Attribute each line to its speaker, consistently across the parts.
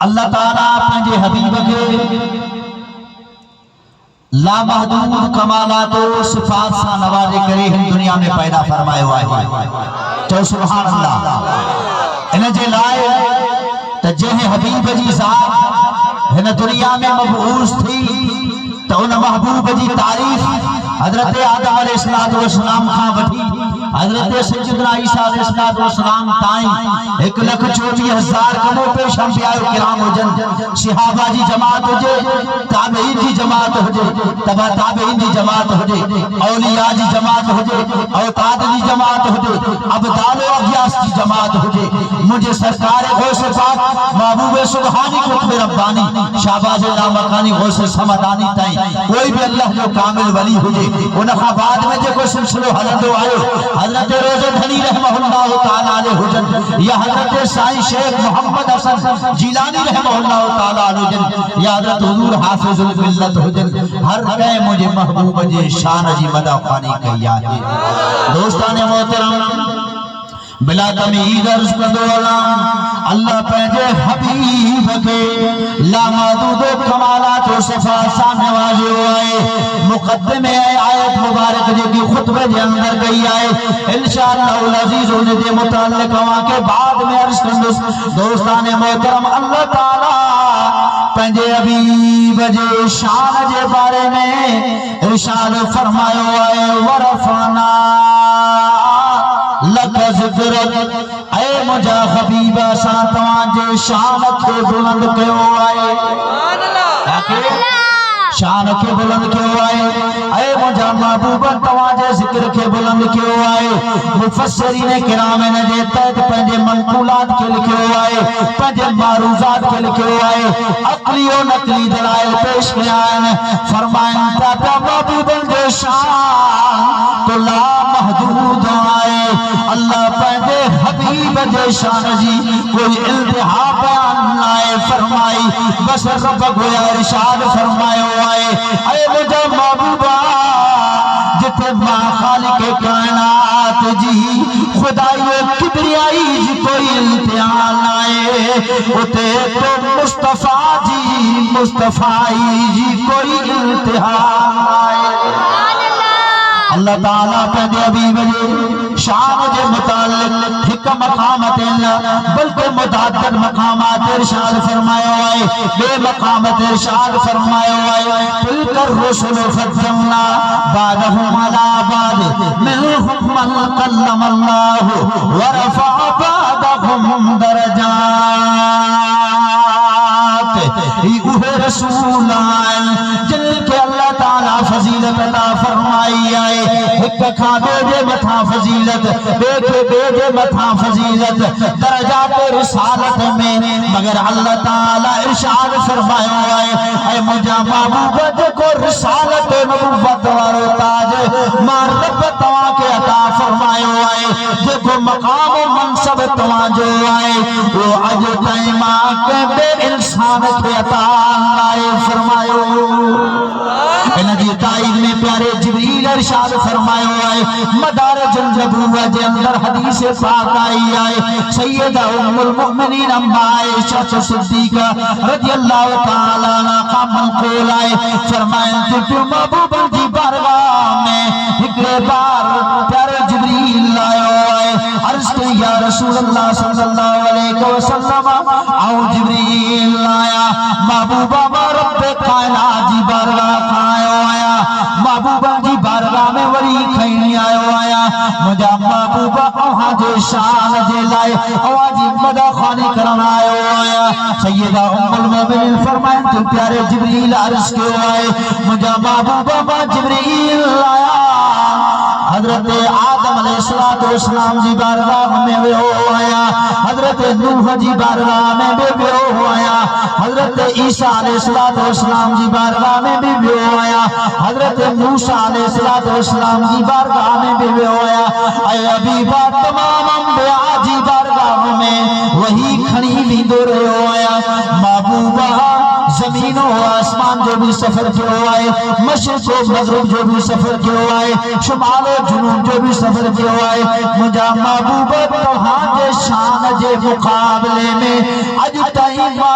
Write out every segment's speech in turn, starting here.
Speaker 1: اللہ تعالیٰ پنجے حبیب کے لامحدود کمالات و صفات سا نوازے کرے ہم دنیا میں پیدا فرمائے ہوئے ہیں تو سبحان اللہ انہیں جے لائے تجھے حبیب جی ذات ہن دنیا میں مبعوث تھی تو ان محبوب جی تعریف حضرت آدم علیہ السلام خان وٹھی حضرت سیدنا عیسیٰ علیہ السلام تائیں 1,24,000 کموں پیش انبیاء کرام ہو جن صحابہ جی جماعت ہو جے تابعین جی جماعت ہو جے تبا تابعین جی جماعت ہو جے اولیاء جی جماعت ہو جے اوتاد جی جماعت ہو جے ابدال و اغیاس جی جماعت ہو جے مجھے سرکار غوث پاک محبوب سبحانی قطب ربانی شہباز لامکانی غوث سمدانی تائیں کوئی بھی اللہ جو کامل ولی ہو جے انہاں بعد میں جو کوئی سلسلو حضرتو آئے حضرت روزہ دھنی رحمہ اللہ تعالیٰ علیہ حجن یا حضرت سائن شیخ محمد حسن جیلانی رحمہ اللہ تعالیٰ علیہ حجن یا حضرت حضور حافظ الملت حجن ہر کئے مجھے محبوب جے شان جی مدہ خانی کہیا ہے دوستان محترم بلا تمہید عرض کردو علام اللہ پہنجے حبیب کے لامحدود و کمالات و صفات سامنے واجے ہوئے مقدمے آیت مبارک جو کی خطبے جے اندر گئی آئے انشاءاللہ العزیز انہیں دے متعلق ہوا کے بعد میں عرض کردو دوستان محترم اللہ تعالیٰ پہنجے حبیب جے شان جے بارے میں ارشاد فرمائے ہوئے ورفانا لک ذکرت اے مجھا حبیبہ ساتوان جے شان کے بلند کے ہوئے شان کے بلند کے ہوئے اے مجھا محبوبہ تواجے ذکر کے بلند کے ہوئے مفسرین کرام نے جے تید پہنجے منقولات کے لکھے ہوئے پہنجے معروضات کے لکھے ہوئے عقلی و نقلی دلائل پیش کیا ہے فرمائیں تا محبوبہ جے شان تو لا محدود آئے اللہ پہنجے حبیب جے شان جی کوئی التہا بیان لائے فرمائی بس رب گویا ارشاد فرمائے ہوئے اے مجھے محبوبہ جتے ماں خالق کائنات جی خدای و کبریائی جی کوئی التہا لائے اتے تو مصطفیٰ جی مصطفیٰ جی کوئی التہا لائے اللہ تعالیٰ پہنے حبیب جی شان جے متعلق ایک مقامت اللہ بلکہ متعدد مقامات ارشاد فرمائے ہوئے بے مقامت ارشاد فرمائے ہوئے تلک الرسل فضلنا بعدهم على بعد منهم من کلم اللہ ورفع بعدهم درجات یہ اوہ رسول آئے جن کے اللہ تعالیٰ فضیلت عطا فرمائی آئے ایک کھانے دے متھا فضیلت بے دے متھا فضیلت درجات رسالت میں مگر اللہ تعالیٰ ارشاد فرمائے ہوئے اے مجھا محبوبت کو رسالت نبوت وارو تاج ماں رب تواں کے عطا فرمائے ہوئے دیکھو مقام و منصب تواں جو آئے وہ عج تیمہ کے بے انسان کے عطا لائے فرمائے انہی تائید میں پیارے جبریل ارشاد فرمائے ہوئے مدارج النبوہ جے اندر حدیث پاک آئی آئے سیدہ ام المؤمنین اما عائشہ صدیقہ رضی اللہ تعالیٰ عنہ کا منقول آئے فرمائیں تو محبوبہ جی بارگاہ میں ایک بار پیارے جبریل آئے ہوئے عرض کہ یا رسول اللہ صلی اللہ علیہ وسلم آؤ جبریل آیا محبوبہ رب کائنات جی بارگاہ کھائے ہویا محبوبہ جی بارگاہ میں وری کھینی آئے ہویا مجھا محبوبہ اوہاں جے شان جے لائے اوہاں جی مدہ خانی کرنا آئے ہویا سیدہ ام المؤمنین فرمائیں تو پیارے جبریل عرض کے ہوئے مجھا محبوبہ جبریل آیا حضرت آدم علیہ السلام جی بارگاہ میں بھی ہویا حضرت نوح جی بارگاہ میں بھی ہویا حضرت عیسیٰ علیہ السلام جی بارگاہ میں بھی ہویا حضرت موسیٰ علیہ السلام جی بارگاہ میں بھی ہویا اے حبیبہ تمام انبیاء جی بارگاہ میں وہی کھڑی بھی دو رہے ہویا محبوبہ زمین و آسمان جو بھی سفر کیے ہوئے مشرق و مغرب جو بھی سفر کیے ہوئے شمال و جنوب جو بھی سفر کیے ہوئے مجھا محبوبہ تہاں جے شان جے مقابلے میں اج تائیں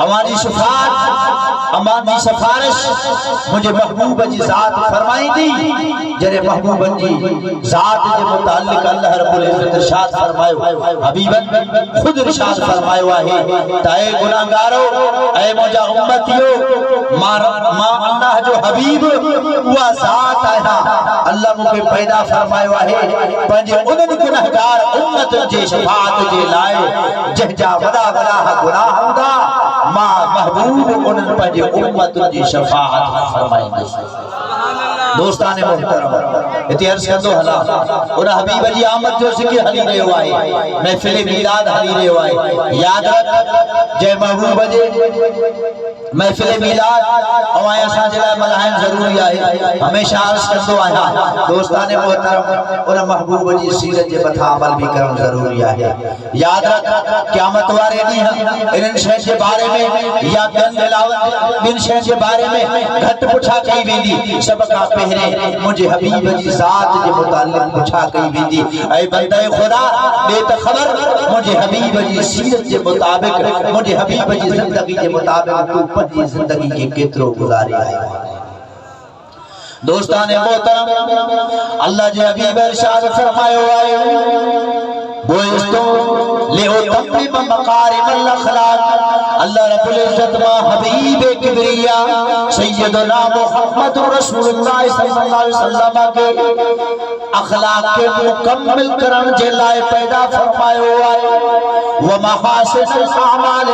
Speaker 1: ہماری شفاعت ہماری سفارش مجھے محبوب جی ذات فرمائی دی جرے محبوب جی ذات جے متعلق اللہ رب العزت ارشاد فرمائے حبیبن خود ارشاد فرمائے ہے تائے گناہگارو اے مجھا امتیو ما اللہ جو حبیب ہوا ذات آیا اللہ مجھے پیدا فرمائے ہے پنجے انہوں گناہگار امت جے شفاعت جے لائے جہجا ودا ودا گناہ ہودا ما محبوب انہوں پنجے امت جی شفاعت فرمائیں گے دوستان محترم اتی عرض کر دو حلا انہا حبیب علی آمد جو سکے حلی رہے ہوا ہے محفل میلاد حلی رہے ہوا ہے یاد رکھ جے محبوب جے محفل میلاد اوائے اساں جلائے ملائن ضروری آئے ہمیشہ عرض کر دو آیا دوستان محترم انہا محبوب جی سیرت جے بتا عمل بھی کرن ضروری آئے یاد رکھ قیامت وارے نہیں ہیں انہن شہر کے بارے میں یا بن دلاوت بن شہر کے بارے میں گھٹ پچھا کئی بھی دی سبقہ پہرے مجھے حبیب جی ذات جے متعلق پچھا کئی بھی دی اے بندہ خدا بے خبر مجھے حبیب جی سیرت جے مطابق مجھے حبیب جی زندگی جے مطابق تو پنجی زندگی کے کتروں گزارے آئے دوستان محترم اللہ جے حبیب ارشاد فرمائے ہوئے بوئستو لئو تقریب مقارم الاخلاق اللہ رب العزت ما حبیب کبریا سیدنا محمد رسول اللہ صلی اللہ علیہ وسلم کے اخلاق کے مکمل کرن جلائے پیدا فرمائے ہوا ہے ومحاسن الاعمال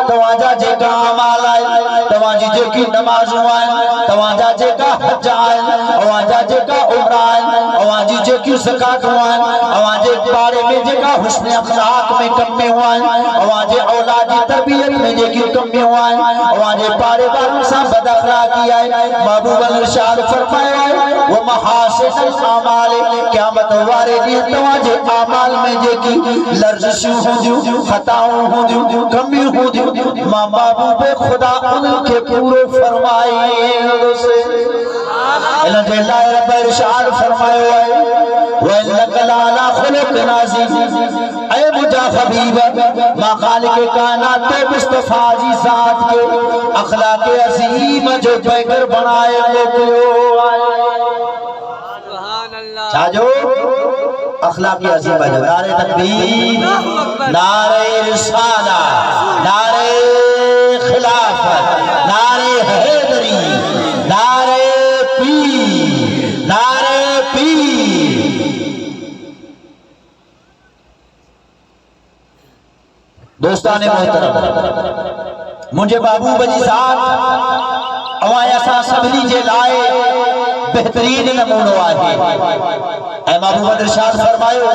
Speaker 1: تواجہ جے کا عمال آئے تواجہ جے کی نماز آئے تواجہ جے کا حج آئے تواجہ جے کا عمر آئے تواجہ جے کی زکاة آئے تواجہ بارے میں جے کا حسن اخلاق میں کمی ہوئے آواجے اولادی تربیت میں جے کی کمی ہوئے آواجے پارے بارن سا بد اخلاقی آئے محبوب الارشاد فرمائے آئے وہ محاسن الاعمال قیامت وارے دیئے تواجے اعمال میں جے کی لرزشی ہوں دیو خطاؤں ہوں دیو کمی ہوں دیو ماں محبوب خدا ان کے پورو فرمائے اللہ جلالہ رب ارشاد فرمائے ہوئے وَإِنَّكَ لَعَلَىٰ خُلُقٍ عَظِيمٍ اے مجھا حبیب ما خالق کائنات مصطفیٰ جی ذات کے اخلاق عظیم جو پیگر بنائے مکلو آئے چاہجو اخلاق عظیم جو نعرہ تکبیر نعرہ رسالہ نعرہ خلافت نعرہ حیدری نعرہ پیر نعرہ پیر دوستان محترم مجھے محبوب جی ذات اوائے ایسا سبنی جے لائے بہترین نمونو آئے اے محبوب ارشاد فرمائیو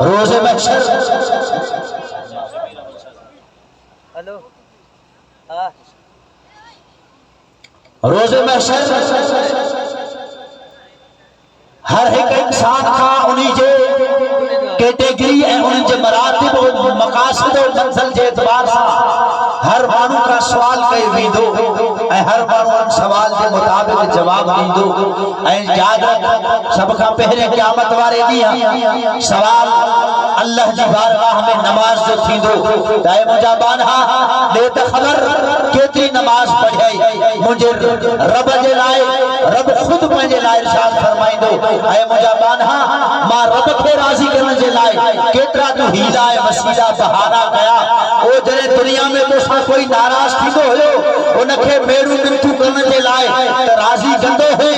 Speaker 1: روز محشر روز محشر ہر ایک انسان کا انہی جے کیٹیگری ہے انہی جے مراتب و مقاصد و منزل جے اعتبار سا ہر مانو کا سوال کئی بھی دو اے ہر مانو ان سوال جے مطابق جواب دی دو اے یاد رکھ سب کا پہلے قیامت وارے دیا سوال اللہ جی بارگاہ میں نماز جو تھی دو دائے مجھا بانہا لیتا خبر کیتی نماز پڑھائی مجھے رب جے لائے رب خود مجھے لائے ارشاد فرمائی دو اے مجھا بانہا ماں رب کے راضی کرنے جے لائے کترا تو ہیلہ وسیلہ بہانہ گیا او جنہیں دنیا میں تو سا کوئی ناراض تھی دو ہو انکھے میرو منتو کرنے جے لائے تو راضی گندو ہے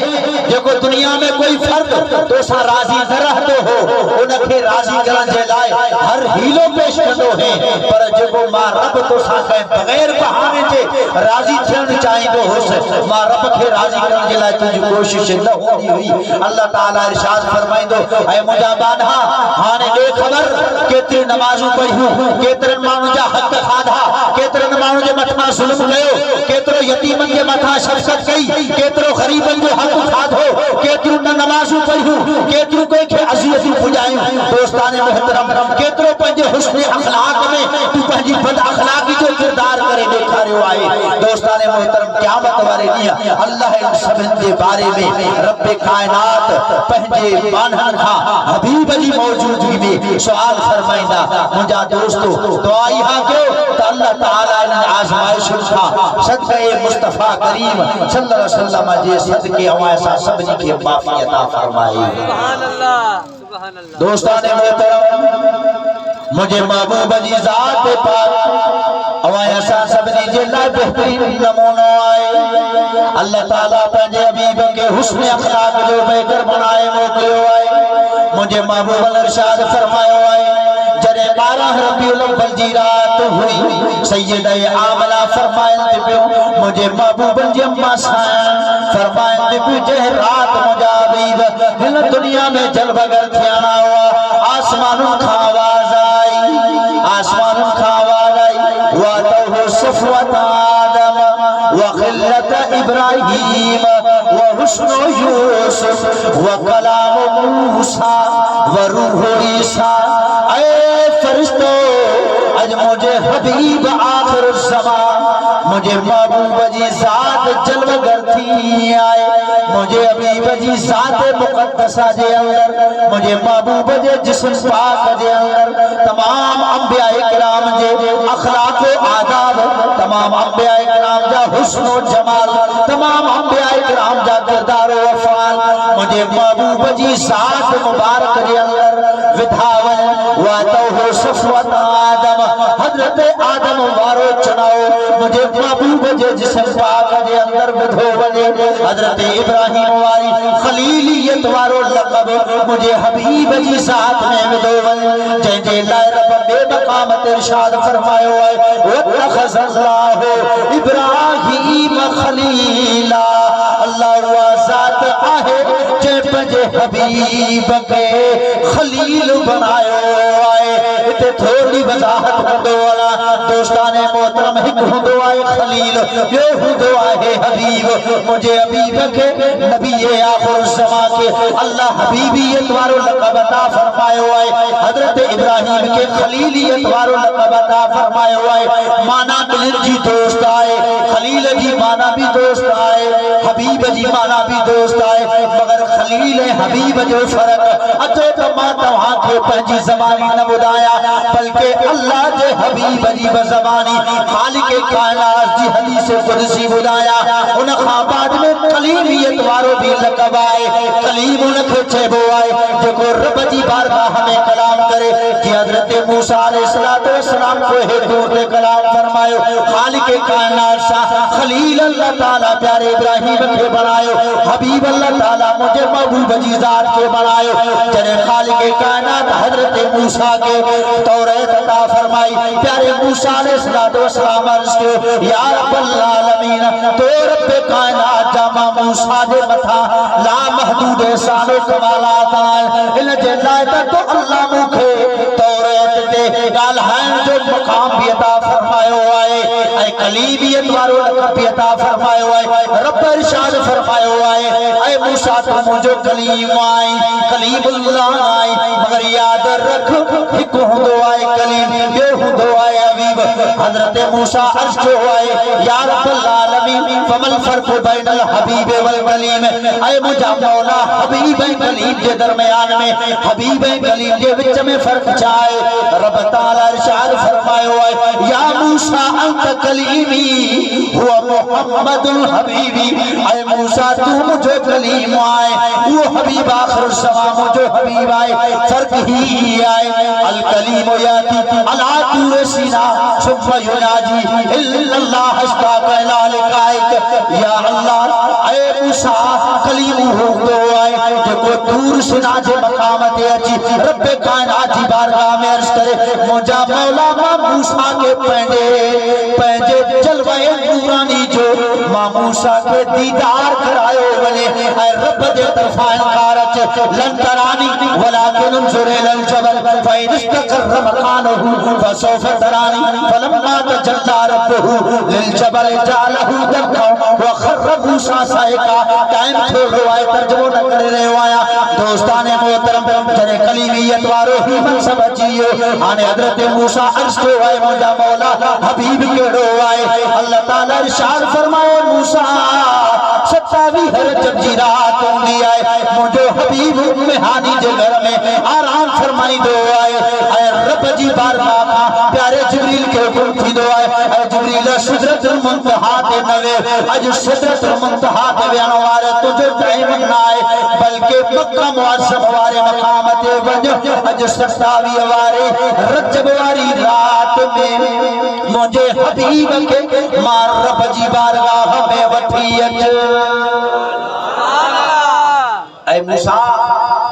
Speaker 1: جو کو دنیا میں کوئی فرد تو سا راضی نہ رہ دو ہو انکھے راضی کرنے جے لائے ہر ہیلو پیش کردو ہے پر جو کو ماں رب تو سا کہیں بغیر بہانے جے راضی تھرن چاہیں دو ہو سے ماں رب کے راضی کرنے جے لائے تجھے کوشش نہ ہوتی ہوئی اللہ تعالیٰ ارشاد فرمائی دو اے مجھا بانہا ہانے بے خبر کتر نمازوں پڑھی ہوں کتر مانو جا حق خادھا کتر مانو جا مٹھا ظلم گئے کتر یتیمن کے مٹھا شفقت گئی کتر غریبن جو حق خاد ہو کتر نمازوں پڑھی ہوں کتر کوئی کہ عزیزی پجائیں دوستان محترم کتر پنجے حسن اخلاق میں تو پنجی بد اخلاقی جو کردار کرے دیکھا کرے آئے دوستان محترم قیامت والے دیا اللہ ان سب کے بارے میں رب کائنات پہنجے بانہن کھا حبیب جی موجودگی میں سوال فرمائندہ مجھا دوستو دعائی ہاں کیوں تو اللہ تعالیٰ نے آزمائش کھا صدقہ مصطفیٰ کریم صلی اللہ علیہ وسلم جے صدقے اوائسا سبنی کی معافی عطا فرمائی
Speaker 2: سبحان اللہ سبحان اللہ
Speaker 1: دوستان محترم مجھے محبوب جی ذات پاک اوائے ایسا سبنی جلائے بہترین نمونہ آئے اللہ تعالیٰ پہنجے حبیب کے حسن اخلاق جو بہتر بنائے موکلے آئے مجھے محبوب الارشاد فرمائے آئے جرے 12 ربیع الاول جی رات ہوئی سیدہ عاملہ فرمائے انتبیو مجھے محبوب جی اممہ سائن فرمائے انتبیو جہ رات مجھا حبیب ہل دنیا میں جل بگر تھیانا ہوا آسمانوں کھا آواز آئی آسمانوں کھا آواز آئی وَاتَوْهُ صُفْوَةَ آدم وَخِلَّةَ إِبْرَاهِيمَ وَحُسْنُ يُوسُف وَكَلَامُ مُوسَى وَرُوحُ عِيسَى اے فرشتو اج مجھے حبیب آخر الزمان مجھے محبوب جی ذات جلوہ گر تھی آئے مجھے حبیب جی ذات مقدسہ جے اندر مجھے محبوب جے جسم پاک جے اندر تمام انبیاء کرام جے اخلاق و آداب تمام انبیاء کرام جا حسن و جمال تمام انبیاء کرام جا کردار و افعال مجھے محبوب جی ذات مبارک جے اندر ودھاون وَاتَوْهُ صُفْوَةَ آدم حضرت آدم وارو چناؤ مجھے محبوب جے جسم پاک جے اندر بدھو بنے حضرت ابراہیم واری خلیلیت وارو لقب مجھے حبیب جی ساتھ میں بدھو بنے جن جے لائے رب بے مقامت ارشاد فرمائے ہوئے وَاتَّخَذَ اللَّهُ ابراہیم خلیلا اللہ ذات آہے جے پجے حبیب کے خلیل بنائے ہوئے اتنے تھوڑی وضاحت کردو والا دوستان محترم ہک ہندو آئے خلیل یہ ہندو آئے حبیب مجھے حبیب کے نبی آخر الزمان کے اللہ حبیبیت وارو لقب عطا فرمائے ہوئے حضرت ابراہیم کے خلیلیت وارو لقب عطا فرمائے ہوئے مانا ملن جی دوست آئے خلیل جی مانا بھی دوست آئے حبیب جی مانا بھی دوست آئے مگر خلیل حبیب جو فرق اچھے تو ماتا وہاں کے پہنجی زمانی نہ بدایا بلکہ اللہ جے حبیب جی بزمانی خالق کائنات جی حدیث قدسی بدایا ان خوابات میں کلیمیت وارو بھی لقب آئے کلیم ان کے چھبو آئے جو کو رب جی بارگاہ ہمیں کلام کرے کہ حضرت موسیٰ علیہ السلام کو حدود کلام فرمائے خالق کائنات سا خلیل اللہ تعالیٰ پیارے ابراہیم کے بنائے حبیب اللہ تعالیٰ مجھے محبوب جی ذات کے بنائے جنہیں خالق کائنات حضرت موسیٰ کے توریت عطا فرمائی پیارے موسیٰ علیہ السلام عرض کے یا رب العالمین تو رب کائنات جامع موسیٰ دے متھا لا محدود احسان و کمالات آئے انہیں جلائے تو اللہ مکھے توریت دے گالہین جو مقام بھی عطا فرمائے ہوئے اے قلیبیت وارو لقب بھی عطا فرمائے ہوئے رب ارشاد فرمائے ہوئے اے موسیٰ تو مجھو کلیم آئی کلیم اللہ آئی مگر یاد رکھ ایک ہندو آئے کلیم یہ ہندو آئے حبیب حضرت موسیٰ عرض جو آئے یا رب العالمین فمن فرق بین الحبیب والکلیم اے مجھا مولا حبیب کلیم کے درمیان میں حبیب کلیم کے وچ میں فرق چاہے رب تعالیٰ ارشاد فرمائے ہوئے یا موسیٰ انت کلیمی ہوا محمد الحبیبی اے موسیٰ تو مجھے کلیم آئے وہ حبیب آخر الزمان مجھے حبیب آئے فرق ہی آئے الکلیم یاتی علا تور سینہ ثم یناجی الا اللہ اشتاق الہ لکائک یا اللہ اے موسیٰ کلیم ہو دو آئے جو کو تور سینہ جے مقامت اچھی رب کائنات جی بارگاہ میں عرض کرے مجھا مولا ماں موسیٰ کے پہنجے جلوہ نورانی جو ماں موسیٰ کے دیدار کرائے بنے اے رب دے طرفہ انکارت لن ترانی ولیکن انظر الالجبل فإن استقر مکانه فسوف ترانی فلما تجلى ربه للجبل جعله دکا وخر موسیٰ سائقا ٹائم چھوڑ روائے ترجمہ نہ کر رہے وایا دوستان محترم جنہیں کلیمیت وارو ہی من سمجھیو آنے حضرت موسیٰ عرض کو آئے مجھا مولا حبیب کے رو آئے اللہ تعالیٰ ارشاد فرمائے موسیٰ 27 رجب جی رات ہوندی آئے مجھے حبیب ام ہانی جے گھر میں آرام فرمائی دو آئے اے رب جی بارگاہ کا پیارے جبریل کے حکم تھی دو آئے اے جبریل سدرت المنتہا تے نوے اج سدرت المنتہا تے بیانوارے تجھے ٹائم نہ آئے بلکہ مکہ معظم وارے مقام تے ونج اج 27 وارے رجب واری رات میں مجھے حبیب کے مار رب جی بارگاہ میں وٹھی اچ اے موسیٰ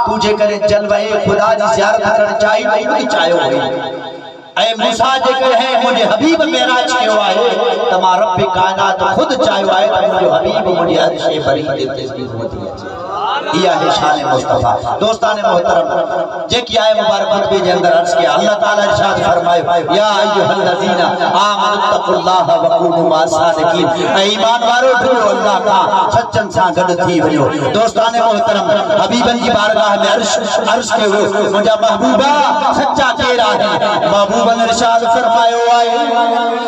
Speaker 1: تجھے کرے جلوہ خدا جی زیارت کرنا چاہیے نہیں چاہے ہوئی اے موسیٰ جے کہے مجھے حبیب معراج کے آئے تمہا رب کائنات خود چاہے آئے تو مجھے حبیب مجھے عرش بری دے تسبیح ہوتی ہے یہ ہے شان مصطفیٰ دوستان محترم جے کی آئے مبارک خطبے جے اندر عرض کیا اللہ تعالیٰ ارشاد فرمائے یا ایھا الذین آمنوا اتقوا اللہ وکونوا مع الصادقین اے ایمان والو ڈھو اللہ کا سچن سان گڈ تھی ویو دوستان محترم حبیبن جی بارگاہ میں عرض کے ہوئے مجھا محبوبہ سچا کیرا ہے محبوبن ارشاد فرمائے آئے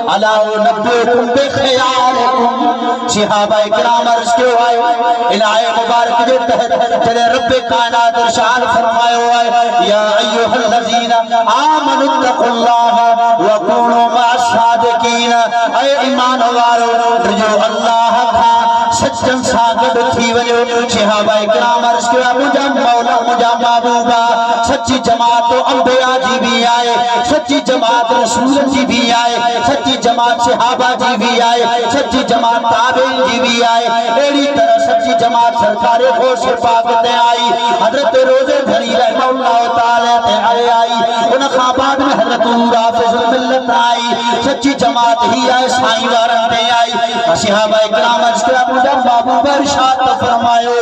Speaker 1: الا انبئکم بخیارکم صحابہ کرام عرض کے آئے الہی مبارک دے تحت چلے رب کائنات ارشاد فرمائے ہوئے یا ایوہ الذین آمنوا اتقوا اللہ وکونوا مع الصادقین اے ایمان والو رجو اللہ کا سچن ساگڈ تھی ویو صحابہ کرام عرض کیا مجھا مولا مجھا محبوبہ سچی جماعت انبیاء جی بھی آئے سچی جماعت رسول جی بھی آئے سچی جماعت صحابہ جی بھی آئے سچی جماعت تابعین جی بھی آئے ایڑی طرح سچی جماعت سرکار غوث پاک تے آئی حضرت روزے دھری رحمہ اللہ تعالیٰ تے آئی ان خوابات میں حضرت حافظ الملت آئی سچی جماعت ہی آئے سائیں وارن تے آئی صحابہ اکرام عرض کیا مجھا محبوب ارشاد فرمائیو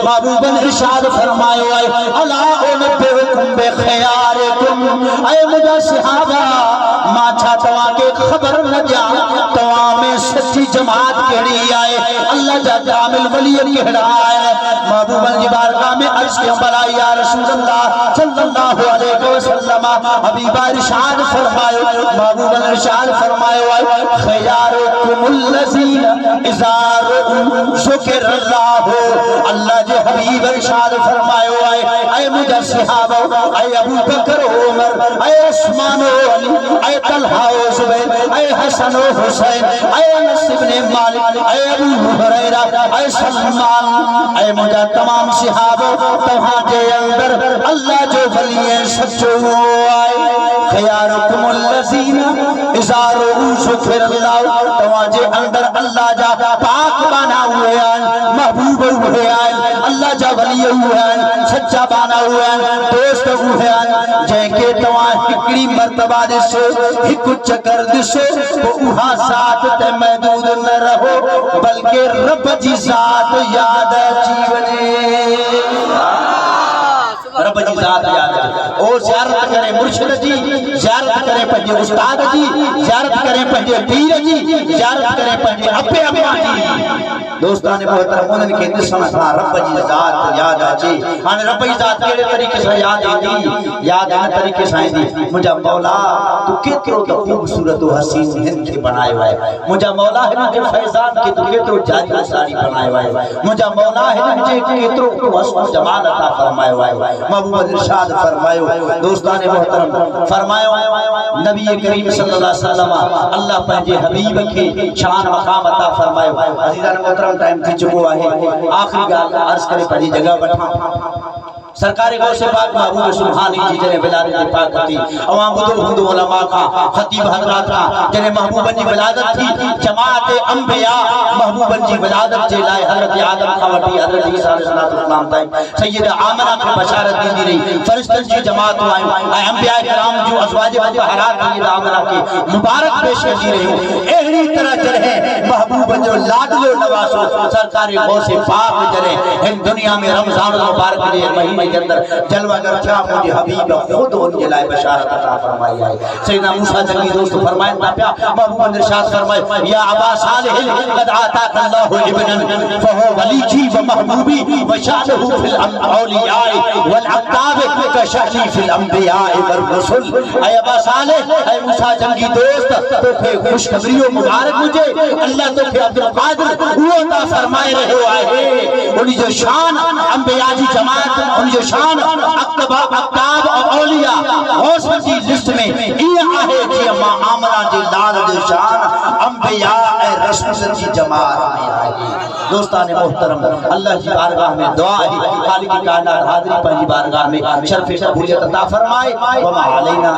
Speaker 1: محبوب ارشاد فرمائیو الا انبئکم بخیارکم اے مجھا صحابہ ماچھا تواں کے خبر نہ جا تواں میں سچی جماعت کہڑی آئے اللہ جا کامل ولی کہڑا آئے محبوب جی بارگاہ میں عرض کے بلا یا رسول اللہ صلی اللہ علیہ وسلم حبیبہ ارشاد فرمائے محبوب ارشاد فرمائے خیارکم الذین اذا ذکر اللہ اللہ جے حبیب ارشاد فرمائے اے مجھے صحابہ اے ابو بکر عمر اے عثمان و علی اے طلحہ و زبیر اے حسن و حسین اے انس بن مالک اے ابو ہریرہ اے سلمان اے مجھے تمام صحابہ تہاں کے اندر اللہ جو ولی سچو آئے خیارکم الذین اذا ذکر اللہ تہاں کے اندر اللہ جا پاک بنا ہوئے ہیں محبوب ہوئے ہیں اللہ جا ولی ہوئے ہیں سچا بنا ہوئے ہیں دوست ہوئے ہیں جن کے تواں ہکڑی مرتبہ دسو ہک چکر دسو تو وہاں ذات تے محدود نہ رہو بلکہ رب جی ذات یاد اچھی وجے رب جی ذات یاد اچھی او زیارت کرے مرشد جی زیارت کرے پنجے استاد جی زیارت کرے پنجے پیر جی زیارت کرے پنجے اپے اپا جی دوستان محترم انہوں کے دسنا تھا رب جی ذات یاد اچھی ہاں رب جی ذات کیڑے طریقے سے یاد آتی یاد آنے طریقے سے دی مجھا مولا تو کترو تو خوبصورت و حسین ہند کے بنائے ہوئے مجھا مولا ہے مجھے فیضان کے تو کترو جاجی ساری بنائے ہوئے مجھا مولا ہے مجھے کترو تو حسن جمال عطا فرمائے ہوئے محبوب ارشاد فرمائے دوستان محترم فرمائے نبی کریم صلی اللہ علیہ وسلم اللہ پہنجے حبیب کے شان مقام عطا فرمائے عزیزان محترم ٹائم تھی چکو آئے آخری گال عرض کرے پہنجی جگہ بٹھا سرکار غوث پاک محبوب سبحانی جی جنہیں ولادت پاک تھی عوام بدو ہندو علماء کا خطیب حضرات کا جنہیں محبوب جی ولادت تھی جماعت انبیاء محبوب جی ولادت جے لائے حضرت آدم خوٹی حضرت عیسیٰ علیہ السلام تائیں سید آمنہ کی بشارت دی رہی فرشتن جی جماعت آئیں اے انبیاء کرام جو ازواج مطہرات سید آمنہ کی مبارک پیش دی رہی ایہی طرح جرہے محبوب محبوب جو لاڈلو نواسو سرکار غوث پاک جرے ان دنیا میں رمضان المبارک کے مہینے کے اندر جلوہ گر کیا مجھے حبیب خود ان کے لائے بشارت عطا فرمائی آئی سیدنا موسیٰ جنگی دوست فرمائیں پیا محبوب نرشاد فرمائے یا ابا صالح قد آتاک اللہ ابنا فہو ولیجی و محبوبی و شأنہ فی الاولیاء والاقتاب کشأنی فی الانبیاء والرسل اے ابا صالح اے موسیٰ جنگی دوست تو پھر خوشخبری و مبارک مجھے اللہ تو پھر عبدالقادر وہ عطا فرمائے رہے آئے انہی جو شان انبیاء جی جماعت انہی جو شان اقتاب اور اولیاء غوث کی لسٹ میں یہ آئے کہ اما آمنہ جی لال جو شان انبیاء رسول کی جماعت میں آئے دوستان محترم اللہ کی بارگاہ میں دعا ہے خالق کی کائنات حاضری پہلی بارگاہ میں شرف قبولیت عطا فرمائے وما علینا